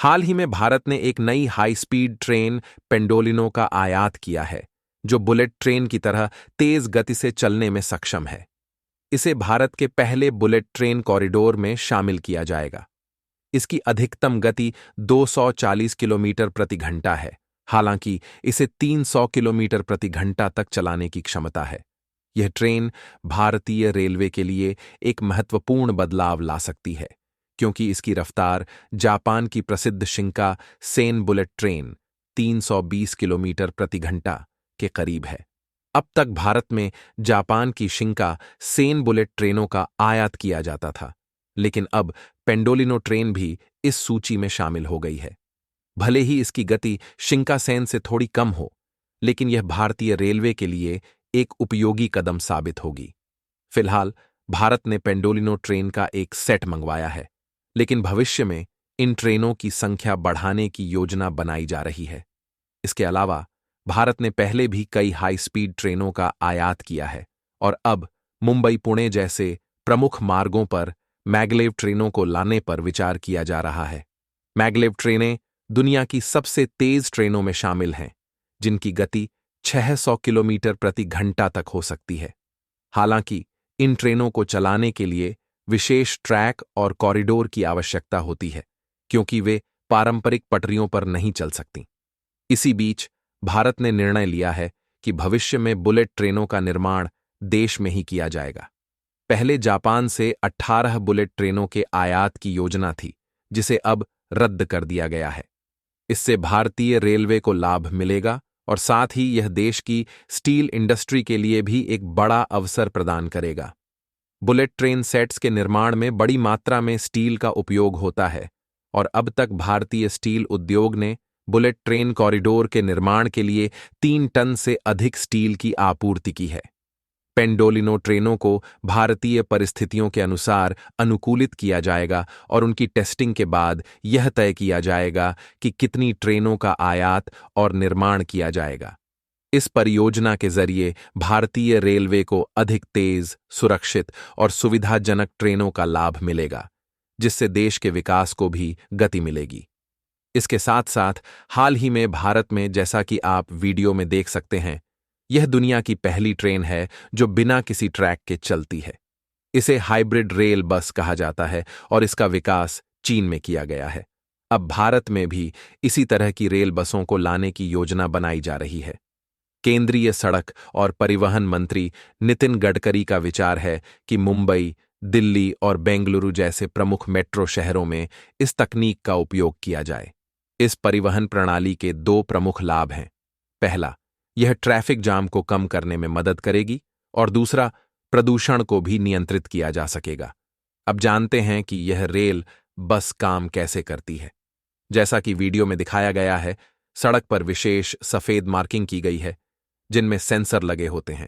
हाल ही में भारत ने एक नई हाई स्पीड ट्रेन पेंडोलिनो का आयात किया है, जो बुलेट ट्रेन की तरह तेज गति से चलने में सक्षम है। इसे भारत के पहले बुलेट ट्रेन कॉरिडोर में शामिल किया जाएगा। इसकी अधिकतम गति 240 किलोमीटर प्रति घंटा है, हालांकि इसे 300 किलोमीटर प्रति घंटा तक चलाने की क्षमता है। यह ट्रेन भारतीय रेलवे के लिए एक महत्वपूर्ण बदलाव ला सकती है, क्योंकि इसकी रफ्तार जापान की प्रसिद्ध शिंका सेन बुलेट ट्रेन 320 किलोमीटर प्रति घंटा के करीब है। अब तक भारत में जापान की शिंका सेन बुलेट ट्रेनों का आयात किया जाता था, लेकिन अब पेंडोलिनो ट्रेन भी इस सूची में शामिल हो गई है। भले ही इसकी गति शिंकासेन से थोड़ी कम हो, लेकिन यह भारतीय रेलवे के लिए एक उपयोगी कदम साबित होगी। फिलहाल भारत ने पेंडोलिनो ट्रेन का एक सेट मंगवाया है, लेकिन भविष्य में इन ट्रेनों की संख्या बढ़ाने की योजना बनाई जा रही है। इसके अलावा भारत ने पहले भी कई हाई स्पीड ट्रेनों का आयात किया है और अब मुंबई पुणे जैसे प्रमुख मार्गों पर मैगलेव ट्रेनों को लाने पर विचार किया जा रहा है। मैगलेव ट्रेनें दुनिया की सबसे तेज ट्रेनों में शामिल हैं, जिनकी गति 600 किलोमीटर प्रति घंटा तक हो सकती है। हालांकि इन ट्रेनों को चलाने के लिए विशेष ट्रैक और कॉरिडोर की आवश्यकता होती है, क्योंकि वे पारंपरिक पटरियों पर नहीं चल सकती। इसी बीच भारत ने निर्णय लिया है कि भविष्य में बुलेट ट्रेनों का निर्माण देश में ही किया जाएगा। पहले जापान से 18 बुलेट ट्रेनों के आयात की योजना थी, जिसे अब रद्द कर दिया गया है। इससे भारतीय रेलवे को लाभ मिलेगा और साथ ही यह देश की स्टील इंडस्ट्री के लिए भी एक बड़ा अवसर प्रदान करेगा। बुलेट ट्रेन सेट्स के निर्माण में बड़ी मात्रा में स्टील का उपयोग होता है और अब तक भारतीय स्टील उद्योग ने बुलेट ट्रेन कॉरिडोर के निर्माण के लिए 3 टन से अधिक स्टील की आपूर्ति की है। पेंडोलिनो ट्रेनों को भारतीय परिस्थितियों के अनुसार अनुकूलित किया जाएगा और उनकी टेस्टिंग के बाद यह तय किया जाएगा कि कितनी ट्रेनों का आयात और निर्माण किया जाएगा। इस परियोजना के जरिए भारतीय रेलवे को अधिक तेज, सुरक्षित और सुविधाजनक ट्रेनों का लाभ मिलेगा, जिससे देश के विकास को भी गति मिलेगी। इसके साथ साथ हाल ही में भारत में, जैसा कि आप वीडियो में देख सकते हैं, यह दुनिया की पहली ट्रेन है जो बिना किसी ट्रैक के चलती है। इसे हाइब्रिड रेल बस कहा जाता है और इसका विकास चीन में किया गया है। अब भारत में भी इसी तरह की रेल बसों को लाने की योजना बनाई जा रही है। केंद्रीय सड़क और परिवहन मंत्री नितिन गडकरी का विचार है कि मुंबई, दिल्ली और बेंगलुरु जैसे प्रमुख मेट्रो शहरों में इस तकनीक का उपयोग किया जाए। इस परिवहन प्रणाली के 2 प्रमुख लाभ हैं। पहला, यह ट्रैफिक जाम को कम करने में मदद करेगी और दूसरा, प्रदूषण को भी नियंत्रित किया जा सकेगा। अब जानते हैं कि यह रेल बस काम कैसे करती है। जैसा कि वीडियो में दिखाया गया है, सड़क पर विशेष सफेद मार्किंग की गई है, जिनमें सेंसर लगे होते हैं।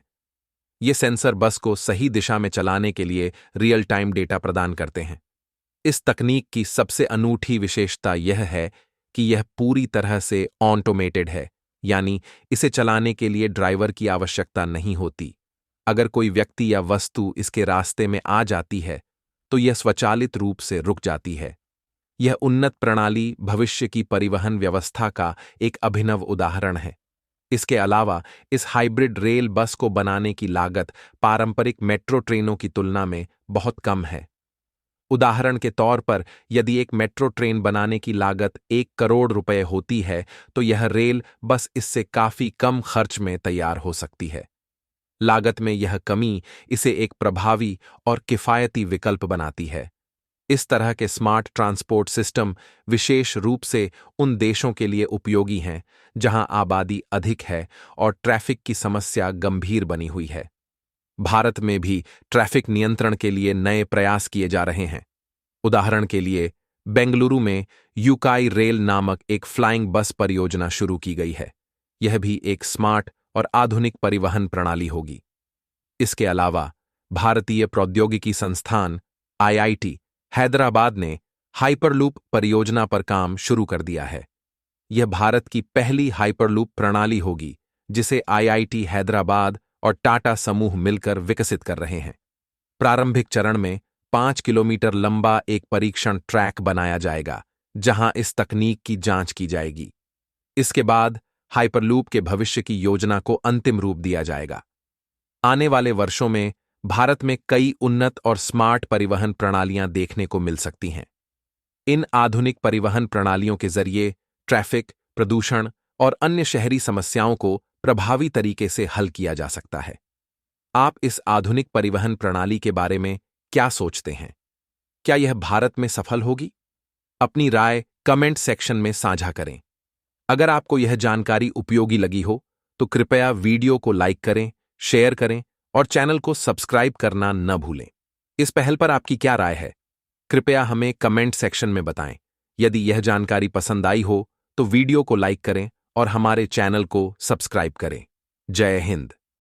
ये सेंसर बस को सही दिशा में चलाने के लिए रियल टाइम डेटा प्रदान करते हैं। इस तकनीक की सबसे अनूठी विशेषता यह है कि यह पूरी तरह से ऑटोमेटेड है, यानी इसे चलाने के लिए ड्राइवर की आवश्यकता नहीं होती। अगर कोई व्यक्ति या वस्तु इसके रास्ते में आ जाती है, तो यह स्वचालित रूप से रुक जाती है। यह उन्नत प्रणाली भविष्य की परिवहन व्यवस्था का एक अभिनव उदाहरण है। इसके अलावा इस हाइब्रिड रेल बस को बनाने की लागत पारंपरिक मेट्रो ट्रेनों की तुलना में बहुत कम है। उदाहरण के तौर पर, यदि एक मेट्रो ट्रेन बनाने की लागत 1 करोड़ रुपए होती है, तो यह रेल बस इससे काफी कम खर्च में तैयार हो सकती है। लागत में यह कमी इसे एक प्रभावी और किफायती विकल्प बनाती है। इस तरह के स्मार्ट ट्रांसपोर्ट सिस्टम विशेष रूप से उन देशों के लिए उपयोगी हैं जहां आबादी अधिक है और ट्रैफिक की समस्या गंभीर बनी हुई है। भारत में भी ट्रैफिक नियंत्रण के लिए नए प्रयास किए जा रहे हैं। उदाहरण के लिए, बेंगलुरु में यूकाई रेल नामक एक फ्लाइंग बस परियोजना शुरू की गई है। यह भी एक स्मार्ट और आधुनिक परिवहन प्रणाली होगी। इसके अलावा भारतीय प्रौद्योगिकी संस्थान आईआईटी हैदराबाद ने हाइपरलूप परियोजना पर काम शुरू कर दिया है। यह भारत की पहली हाइपरलूप प्रणाली होगी, जिसे आईआईटी हैदराबाद और टाटा समूह मिलकर विकसित कर रहे हैं। प्रारंभिक चरण में 5 किलोमीटर लंबा एक परीक्षण ट्रैक बनाया जाएगा, जहां इस तकनीक की जांच की जाएगी। इसके बाद हाइपरलूप के भविष्य की योजना को अंतिम रूप दिया जाएगा। आने वाले वर्षों में भारत में कई उन्नत और स्मार्ट परिवहन प्रणालियां देखने को मिल सकती हैं। इन आधुनिक परिवहन प्रणालियों के जरिए ट्रैफिक, प्रदूषण और अन्य शहरी समस्याओं को प्रभावी तरीके से हल किया जा सकता है। आप इस आधुनिक परिवहन प्रणाली के बारे में क्या सोचते हैं? क्या यह भारत में सफल होगी? अपनी राय कमेंट सेक्शन में साझा करें। अगर आपको यह जानकारी उपयोगी लगी हो, तो कृपया वीडियो को लाइक करें, शेयर करें और चैनल को सब्सक्राइब करना न भूलें। इस पहल पर आपकी क्या राय है? कृपया हमें कमेंट सेक्शन में बताएं। यदि यह जानकारी पसंद आई हो, तो वीडियो को लाइक करें और हमारे चैनल को सब्सक्राइब करें। जय हिंद।